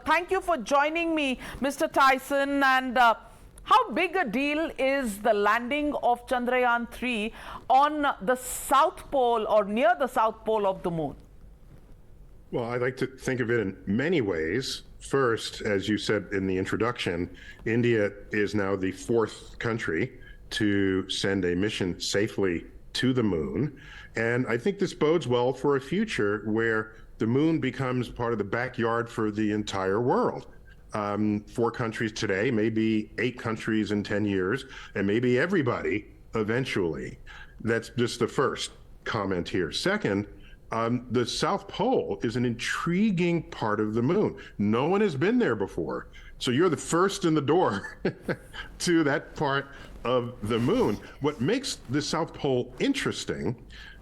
Thank you for joining me, Mr. Tyson. And how big a deal is the landing of Chandrayaan 3 on the South Pole or near the South Pole of the moon? Well, I like to think of it in many ways. First, as you said in the introduction, India is now the fourth country to send a mission safely to the moon. And I think this bodes well for a future where the moon becomes part of the backyard for the entire world. 4 countries today, maybe 8 countries in 10 years, and maybe everybody eventually. That's just the first comment here. Second, the South Pole is an intriguing part of the moon. No one has been there before. So you're the first in the door to that part of the moon. What makes the South Pole interesting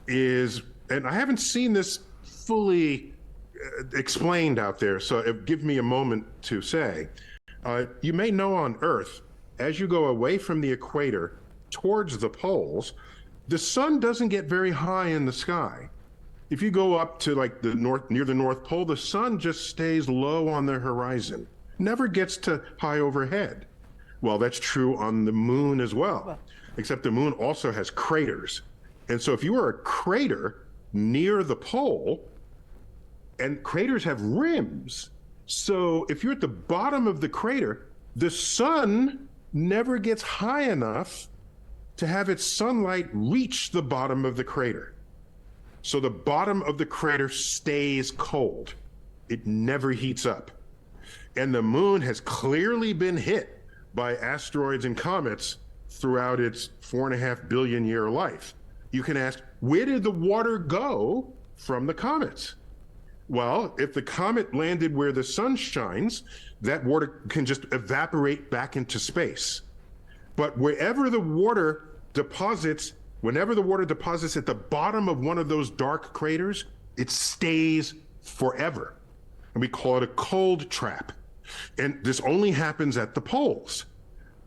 is, and I haven't seen this fully explained out there, so give me a moment to say, you may know on Earth, as you go away from the equator towards the poles, the sun doesn't get very high in the sky. If you go up to like the north, near the North Pole, the sun just stays low on the horizon, never gets to high overhead. Well, that's true on the moon as well, except the moon also has craters. And so if you are a crater near the pole, and craters have rims, so if you're at the bottom of the crater, the sun never gets high enough to have its sunlight reach the bottom of the crater. So the bottom of the crater stays cold. It never heats up. And the moon has clearly been hit by asteroids and comets throughout its 4.5 billion year life. You can ask, where did the water go from the comets? Well, if the comet landed where the sun shines, that water can just evaporate back into space. But wherever the water deposits, whenever the water deposits at the bottom of one of those dark craters, it stays forever. And we call it a cold trap. And this only happens at the poles,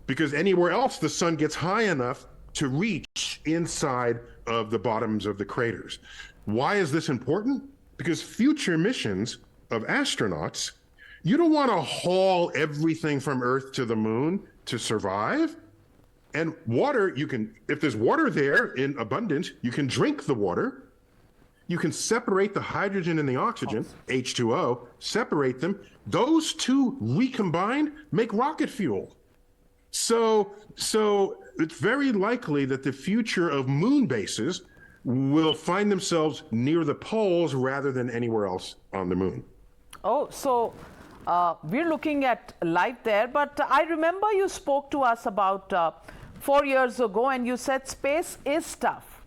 because anywhere else the sun gets high enough to reach inside of the bottoms of the craters. Why is this important? Because future missions of astronauts, you don't want to haul everything from Earth to the moon to survive. And water, you can, if there's water there in abundance, you can drink the water. You can separate the hydrogen and the oxygen, H2O, separate them. Those two recombined make rocket fuel. So it's very likely that the future of moon bases will find themselves near the poles rather than anywhere else on the moon. Oh, so we're looking at life there, but I remember you spoke to us about 4 years ago and you said space is tough.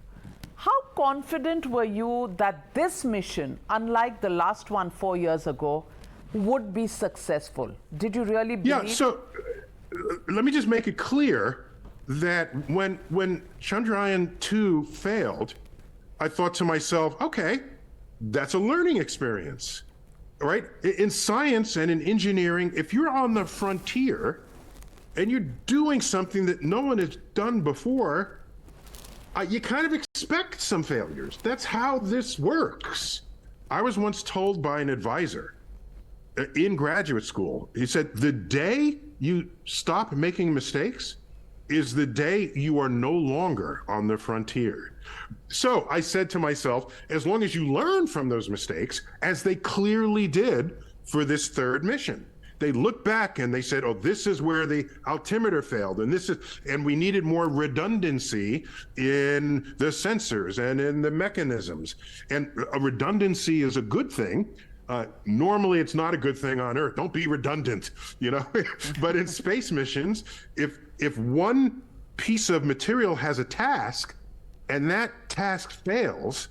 How confident were you that this mission, unlike the last one 4 years ago, would be successful? Did you really believe? Yeah, so let me just make it clear that when Chandrayaan 2 failed, I thought to myself, okay, that's a learning experience, right? In science and in engineering, if you're on the frontier and you're doing something that no one has done before, you kind of expect some failures. That's how this works. I was once told by an advisor in graduate school, he said, the day you stop making mistakes is the day you are no longer on the frontier. So I said to myself, as long as you learn from those mistakes, as they clearly did for this third mission, they looked back and they said, oh, this is where the altimeter failed, and we needed more redundancy in the sensors and in the mechanisms. And a redundancy is a good thing. Normally it's not a good thing on Earth. Don't be redundant, you know? But in space missions, if one piece of material has a task and that task fails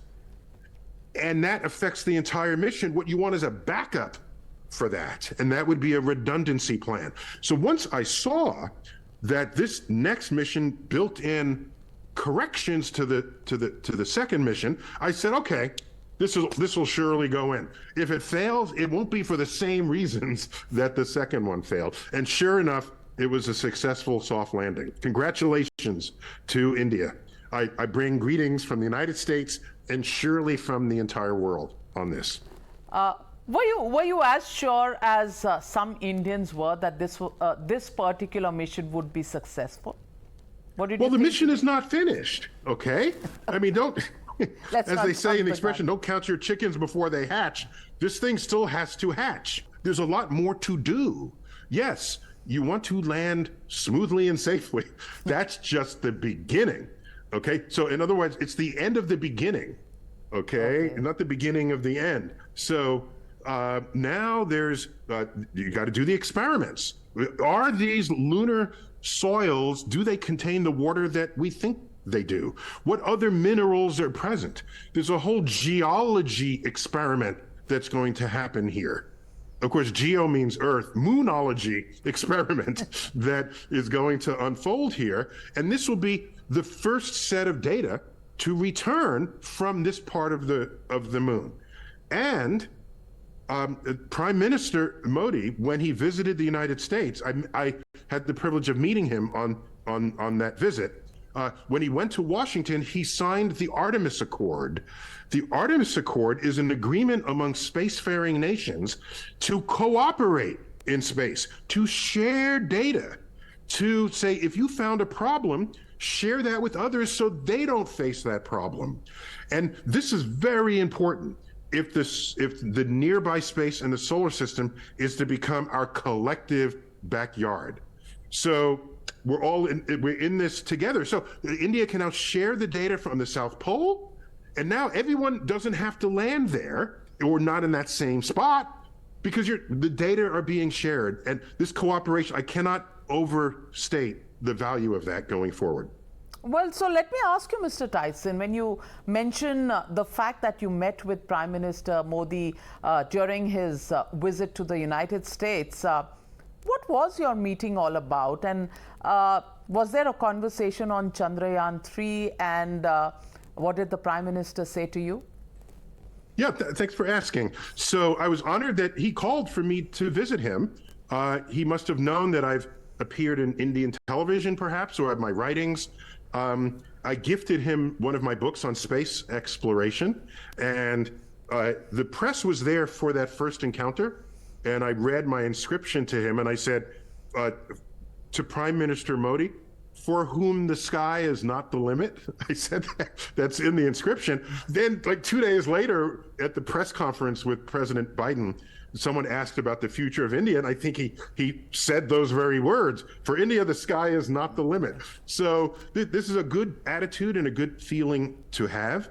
and that affects the entire mission, what you want is a backup for that, and that would be a redundancy plan. So once I saw that this next mission built in corrections to the second mission, I said, okay, this will surely go in. If it fails, it won't be for the same reasons that the second one failed. And sure enough, it was a successful soft landing. Congratulations to India. I bring greetings from the United States and surely from the entire world on this. Were you as sure as some Indians were that this particular mission would be successful? What did Well, you the think? mission is not finished, okay? I mean, don't, Let's as not they say in jump the the expression, gun. don't count your chickens before they hatch. This thing still has to hatch. There's a lot more to do. Yes, you want to land smoothly and safely. That's just the beginning, okay? So in other words, it's the end of the beginning, okay? Not the beginning of the end. So now there's, you got to do the experiments. Are these lunar soils, do they contain the water that we think they do? What other minerals are present? There's a whole geology experiment that's going to happen here. Of course, geo means Earth, moonology experiment that is going to unfold here. And this will be the first set of data to return from this part of the moon. And Prime Minister Modi, when he visited the United States, I had the privilege of meeting him on that visit. When he went to Washington, he signed the Artemis Accord. The Artemis Accord is an agreement among spacefaring nations to cooperate in space, to share data, to say, if you found a problem, share that with others so they don't face that problem. And this is very important. If the nearby space and the solar system is to become our collective backyard. So we're in this together. So India can now share the data from the South Pole, and now everyone doesn't have to land there or not in that same spot because the data are being shared. And this cooperation, I cannot overstate the value of that going forward. Well, so let me ask you, Mr. Tyson, when you mention the fact that you met with Prime Minister Modi during his visit to the United States, what was your meeting all about? And was there a conversation on Chandrayaan 3? And what did the Prime Minister say to you? Yeah, thanks for asking. So I was honored that he called for me to visit him. He must have known that I've appeared in Indian television, perhaps, or my writings. I gifted him one of my books on space exploration, and the press was there for that first encounter, and I read my inscription to him, and I said, to Prime Minister Modi, for whom the sky is not the limit. I said that's in the inscription. Then, like 2 days later, at the press conference with President Biden, someone asked about the future of India, and I think he said those very words. For India, the sky is not the limit. So this is a good attitude and a good feeling to have.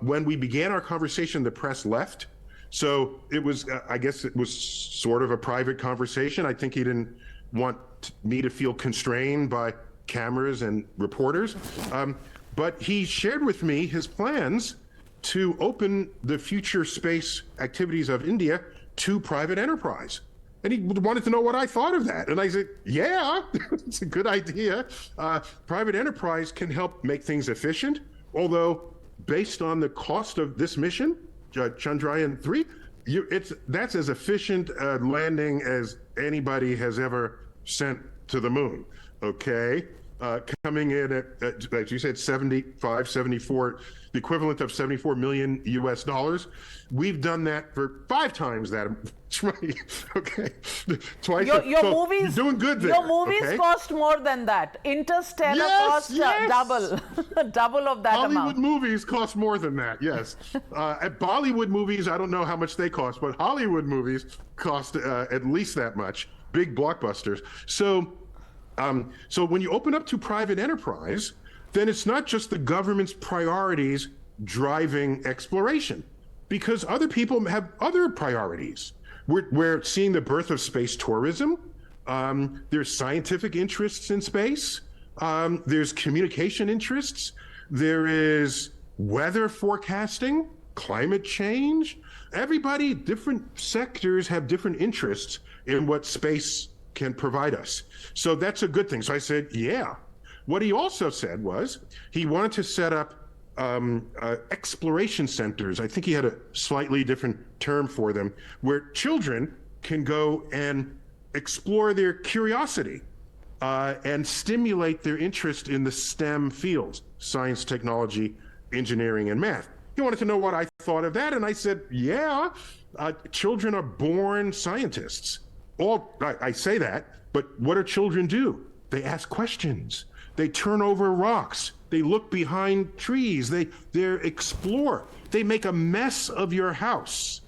When we began our conversation, the press left. So it was, I guess it was sort of a private conversation. I think he didn't want me to feel constrained by cameras and reporters. But he shared with me his plans to open the future space activities of India to private enterprise. And he wanted to know what I thought of that. And I said, yeah, it's a good idea. Private enterprise can help make things efficient, although based on the cost of this mission, Chandrayaan 3, that's as efficient a landing as anybody has ever sent to the moon, okay? Coming in at, as you said, 74, the equivalent of 74 million US dollars. We've done that for 5 times that money. Okay, twice. Your so movies, you're doing good there. Your movies okay? cost more than that. Interstellar cost double, double of that Hollywood amount. movies cost more than that. Yes, at Bollywood movies, I don't know how much they cost, but Hollywood movies cost at least that much. Big blockbusters. So when you open up to private enterprise, then it's not just the government's priorities driving exploration, because other people have other priorities. We're seeing the birth of space tourism. There's scientific interests in space. There's communication interests. There is weather forecasting, climate change. Everybody, different sectors have different interests in what space can provide us. So that's a good thing. So I said, yeah. What he also said was he wanted to set up exploration centers. I think he had a slightly different term for them, where children can go and explore their curiosity and stimulate their interest in the STEM fields, science, technology, engineering, and math. He wanted to know what I thought of that, and I said, yeah, children are born scientists. I say that, but what do children do? They ask questions. They turn over rocks. They look behind trees. They explore. They make a mess of your house.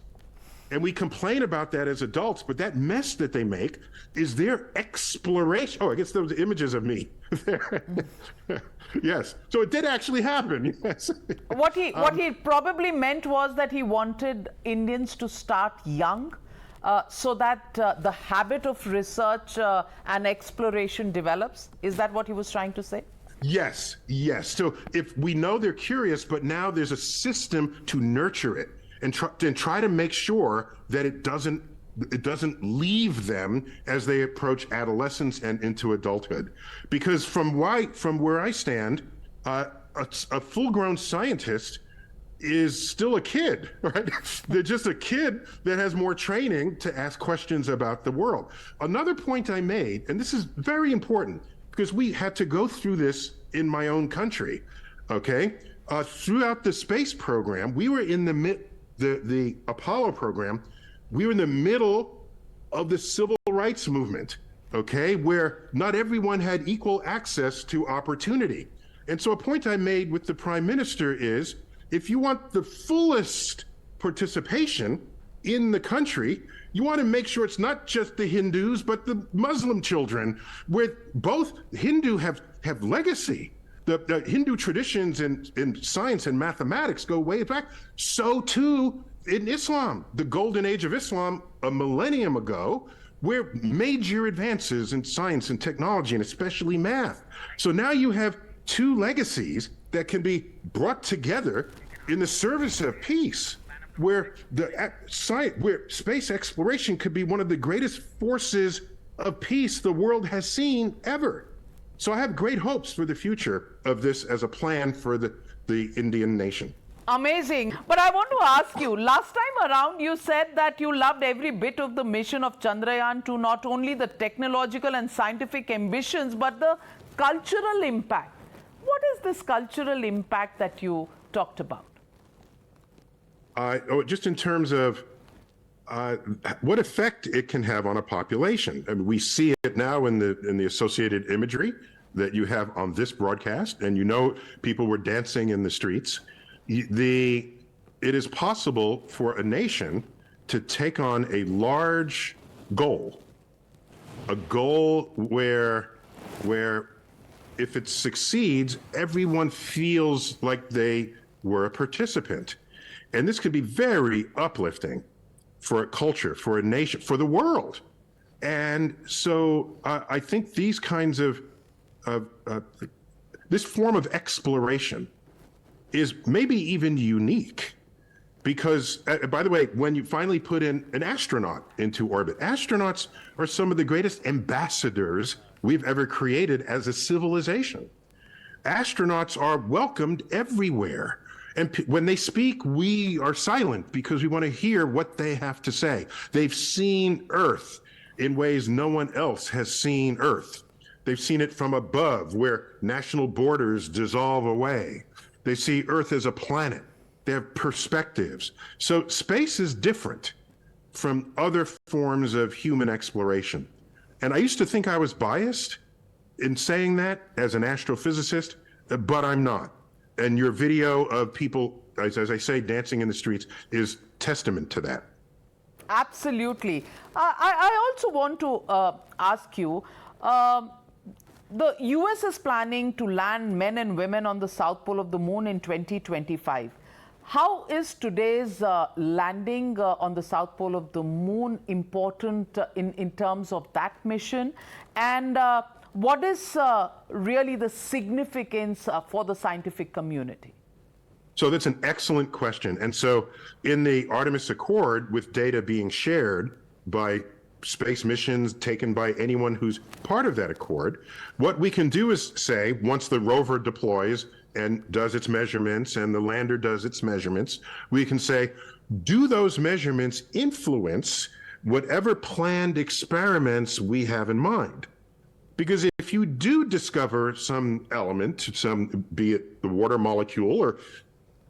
And we complain about that as adults, but that mess that they make is their exploration. Oh, I guess those images of me there. Yes. So it did actually happen. Yes. What he probably meant was that he wanted Indians to start young, so that the habit of research and exploration develops. Is that what he was trying to say? Yes, yes. So if we know they're curious, but now there's a system to nurture it and try to make sure that it doesn't leave them as they approach adolescence and into adulthood. Because from where I stand, a full-grown scientist is still a kid, right? They're just a kid that has more training to ask questions about the world. Another point I made, and this is very important, because we had to go through this in my own country, okay? Throughout the space program, we were in the Apollo program, we were in the middle of the civil rights movement, okay? Where not everyone had equal access to opportunity. And so a point I made with the Prime Minister is, if you want the fullest participation in the country, you want to make sure it's not just the Hindus, but the Muslim children, where both Hindu have legacy. The Hindu traditions in science and mathematics go way back. So too in Islam, the golden age of Islam, a millennium ago, where major advances in science and technology, and especially math. So now you have two legacies that can be brought together in the service of peace, where where space exploration could be one of the greatest forces of peace the world has seen ever. So I have great hopes for the future of this as a plan for the Indian nation. Amazing. But I want to ask you, last time around you said that you loved every bit of the mission of Chandrayaan 2, not only the technological and scientific ambitions, but the cultural impact. What is this cultural impact that you talked about? Just in terms of what effect it can have on a population. I mean, we see it now in the associated imagery that you have on this broadcast, and you know people were dancing in the streets. It is possible for a nation to take on a large goal, a goal where if it succeeds, everyone feels like they were a participant. And this could be very uplifting for a culture, for a nation, for the world. And so I think these kinds of this form of exploration is maybe even unique, because, by the way, when you finally put in an astronaut into orbit, astronauts are some of the greatest ambassadors we've ever created as a civilization. Astronauts are welcomed everywhere. And when they speak, we are silent because we want to hear what they have to say. They've seen Earth in ways no one else has seen Earth. They've seen it from above, where national borders dissolve away. They see Earth as a planet. They have perspectives. So space is different from other forms of human exploration. And I used to think I was biased in saying that as an astrophysicist, but I'm not. And your video of people, as I say, dancing in the streets is testament to that. Absolutely. I also want to ask you, the US is planning to land men and women on the South Pole of the Moon in 2025. How is today's landing on the South Pole of the Moon important in terms of that mission? And what is really the significance for the scientific community? So that's an excellent question. And so in the Artemis Accord, with data being shared by space missions taken by anyone who's part of that accord, what we can do is say, once the rover deploys and does its measurements and the lander does its measurements, we can say, do those measurements influence whatever planned experiments we have in mind? Because if you do discover some element, be it the water molecule or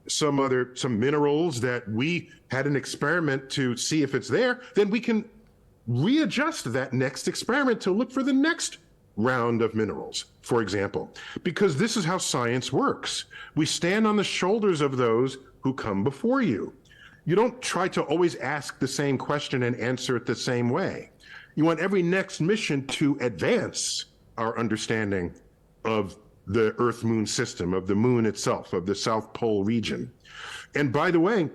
some minerals that we had an experiment to see if it's there, then we can readjust that next experiment to look for the next round of minerals, for example, because this is how science works. We stand on the shoulders of those who come before you. You don't try to always ask the same question and answer it the same way. You want every next mission to advance our understanding of the Earth-Moon system, of the moon itself, of the South Pole region. And by the way,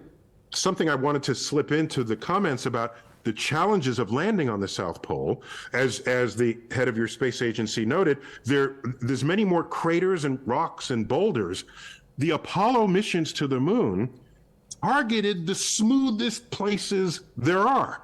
something I wanted to slip into the comments about the challenges of landing on the South Pole, as the head of your space agency noted, there's many more craters and rocks and boulders. The Apollo missions to the moon targeted the smoothest places there are.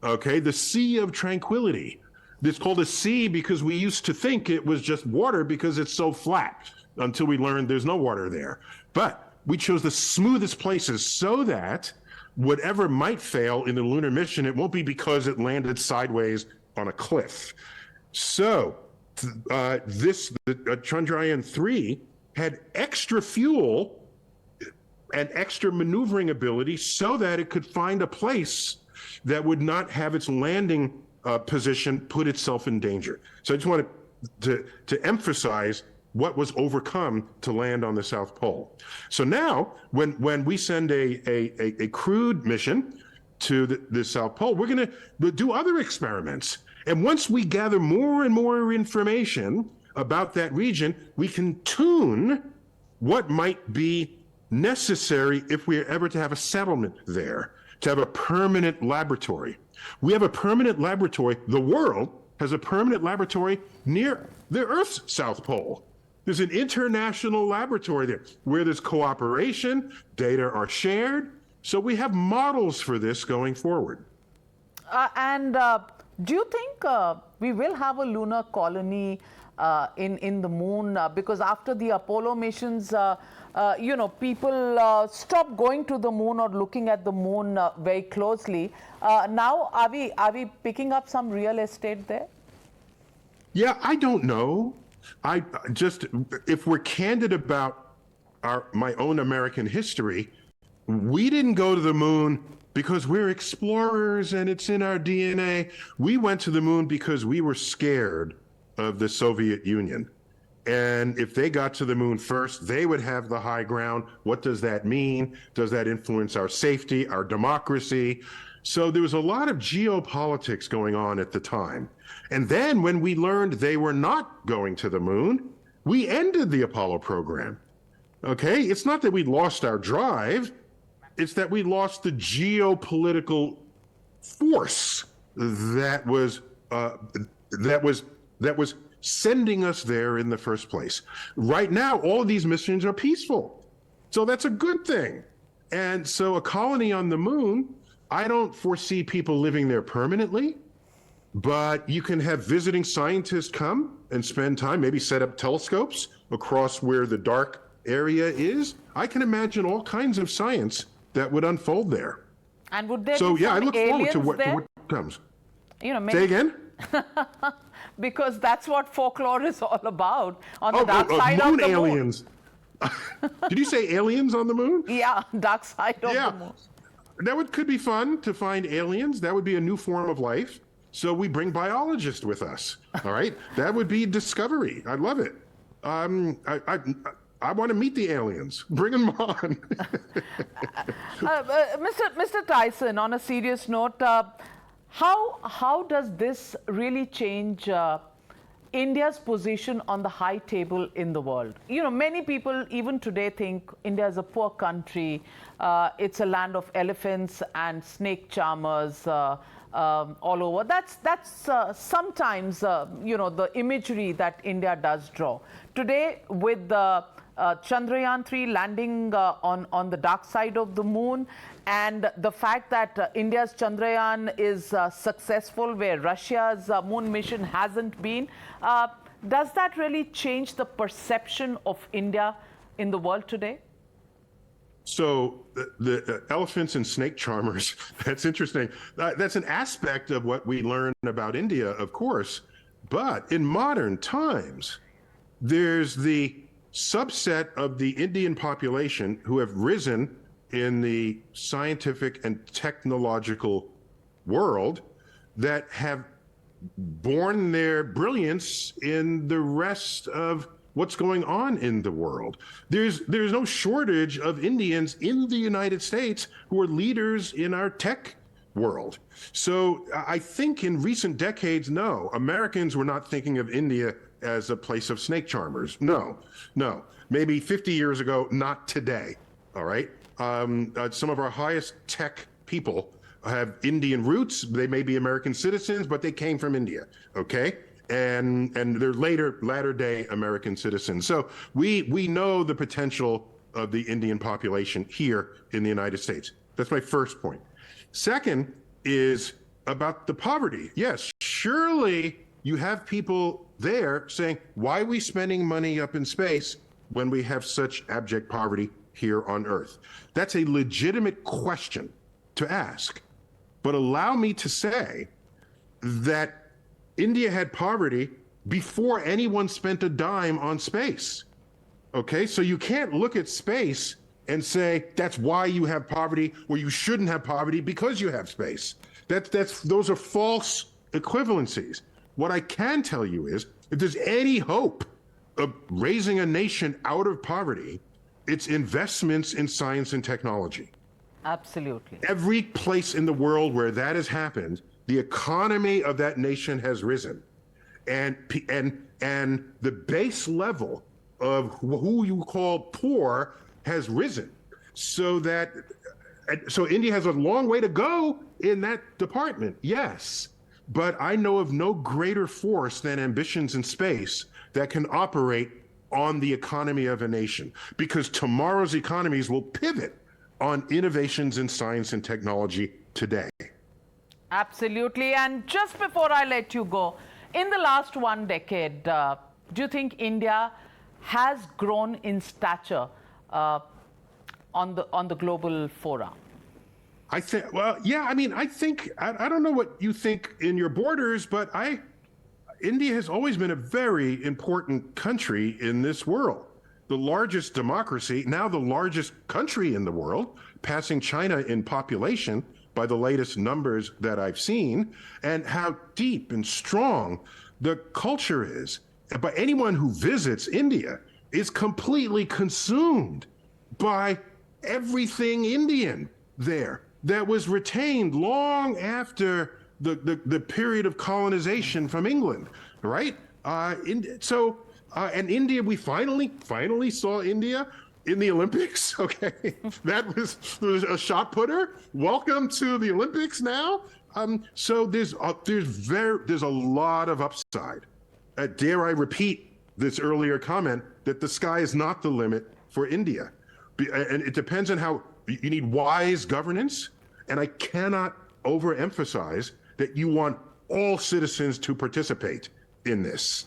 Okay, the Sea of Tranquility. It's called a sea because we used to think it was just water because it's so flat until we learned there's no water there. But we chose the smoothest places so that whatever might fail in the lunar mission, it won't be because it landed sideways on a cliff. So Chandrayaan 3 had extra fuel and extra maneuvering ability so that it could find a place that would not have its landing position put itself in danger. So I just wanted to emphasize what was overcome to land on the South Pole. So now, when we send a crewed mission to the South Pole, we're going to do other experiments. And once we gather more and more information about that region, we can tune what might be necessary if we are ever to have a settlement there, to have a permanent laboratory. We have a permanent laboratory. The world has a permanent laboratory near the Earth's South Pole. There's an international laboratory there where there's cooperation, data are shared. So we have models for this going forward. Do you think we will have a lunar colony in the moon? Because after the Apollo missions, people stopped going to the moon or looking at the moon very closely. Now, are we picking up some real estate there? Yeah, I don't know. If we're candid about my own American history, we didn't go to the moon because we're explorers and it's in our DNA. We went to the moon because we were scared of the Soviet Union. And if they got to the moon first, they would have the high ground. What does that mean? Does that influence our safety, our democracy? So there was a lot of geopolitics going on at the time. And then when we learned they were not going to the moon, we ended the Apollo program. Okay? It's not that we lost our drive. It's that we lost the geopolitical force that was sending us there in the first place. Right now, all of these missions are peaceful. So that's a good thing. And so a colony on the moon, I don't foresee people living there permanently, but you can have visiting scientists come and spend time, maybe set up telescopes across where the dark area is. I can imagine all kinds of science that would unfold there. And would there so be yeah, I some look forward to what comes. Say again? Because that's what folklore is all about. On the dark side of the aliens. Moon. Did you say aliens on the moon? Yeah, dark side of the moon. That could be fun to find aliens. That would be a new form of life. So we bring biologists with us. All right, that would be discovery. I love it. I want to meet the aliens. Bring them on. Mr. Tyson, on a serious note, how does this really change India's position on the high table in the world? Many people even today think India is a poor country. It's a land of elephants and snake charmers all over. That's sometimes the imagery that India does draw. Today, with the Chandrayaan 3 landing on the dark side of the moon, and the fact that India's Chandrayaan is successful where Russia's moon mission hasn't been, does that really change the perception of India in the world today? So the elephants and snake charmers, that's interesting. That's an aspect of what we learn about India, of course. But in modern times, there's the subset of the Indian population who have risen in the scientific and technological world that have borne their brilliance in the rest of what's going on in the world. There's no shortage of Indians in the United States who are leaders in our tech world. So I think in recent decades, no, Americans were not thinking of India as a place of snake charmers. No. Maybe 50 years ago, not today. All right. Some of our highest tech people have Indian roots. They may be American citizens, but they came from India. Okay. And they're latter day American citizens. So we know the potential of the Indian population here in the United States. That's my first point. Second is about the poverty. Yes, surely you have people there saying, why are we spending money up in space when we have such abject poverty here on Earth? That's a legitimate question to ask. But allow me to say that India had poverty before anyone spent a dime on space. Okay, so you can't look at space and say that's why you have poverty, or you shouldn't have poverty because you have space. Those are false equivalencies. What I can tell you is, if there's any hope of raising a nation out of poverty, it's investments in science and technology. Absolutely. Every place in the world where that has happened, the economy of that nation has risen, and the base level of who you call poor has risen, so India has a long way to go in that department. Yes, but I know of no greater force than ambitions in space that can operate on the economy of a nation, because tomorrow's economies will pivot on innovations in science and technology today. Absolutely. And just before I let you go, in the last 1 decade, do you think India has grown in stature on the global forum? I think, well, yeah, I mean, I think, I don't know what you think in your borders, but India has always been a very important country in this world. The largest democracy, now the largest country in the world, passing China in population by the latest numbers that I've seen, and how deep and strong the culture is. But anyone who visits India is completely consumed by everything Indian there that was retained long after the period of colonization from England, right? And India, we finally saw India in the Olympics. Okay, that was a shot putter. Welcome to the Olympics now. So there's a lot of upside. Dare I repeat this earlier comment that the sky is not the limit for India, and it depends on how you need wise governance. And I cannot overemphasize that you want all citizens to participate in this.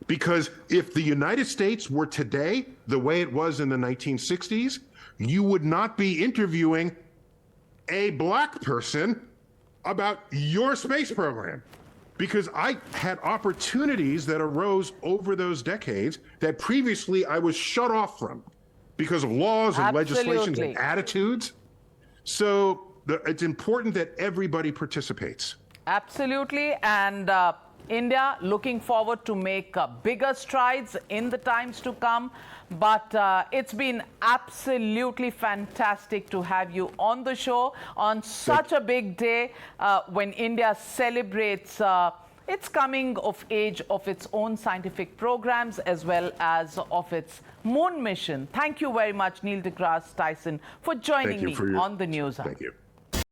Because if the United States were today the way it was in the 1960s, you would not be interviewing a black person about your space program. Because I had opportunities that arose over those decades that previously I was shut off from because of laws and legislations and attitudes. So it's important that everybody participates. Absolutely. And India looking forward to make bigger strides in the times to come. But it's been absolutely fantastic to have you on the show on such a big day when India celebrates its coming of age of its own scientific programs as well as of its moon mission. Thank you very much, Neil deGrasse Tyson, for joining me on the news. Thank you.